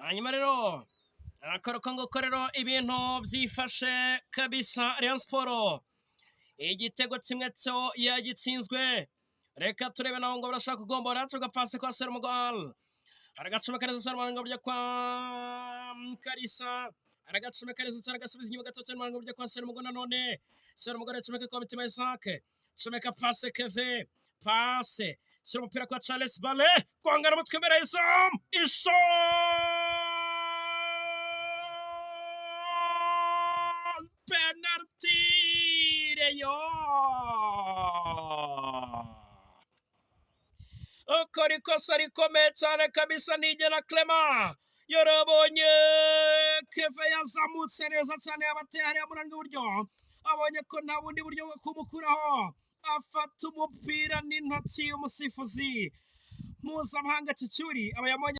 hanyuma rero akoroka ngo korero ibintu byifashe kabisa Rayon Sport igitego kimwe cyo yagitsinzwe. Reka turebe naho ngo barashaka kugombora cyo gapase kwa Serumugal aragacuma kaneza cyane ngo bya kwa Karisa aragacuma kaneza cyane gasubiza inyuma gato cyane ngo bya kwa Serumugal none Serumugal acumeka kwa Mitima Isaac cumeka pase Keve pase sura umupira kwa Charles Bale kwangara mutwe mbere y'Isam penalty Rayon ukora ikosa rikomeye cyane kabisa nigera Clement yarabonye Keve yazamutse neza cyane yabateye hariya muranga uburyo abonye ko nta bundi buryo bwo kumukuraho afata umupira n'intoki y'umusifuzi mpuzamahanga Cicuri aba yabonye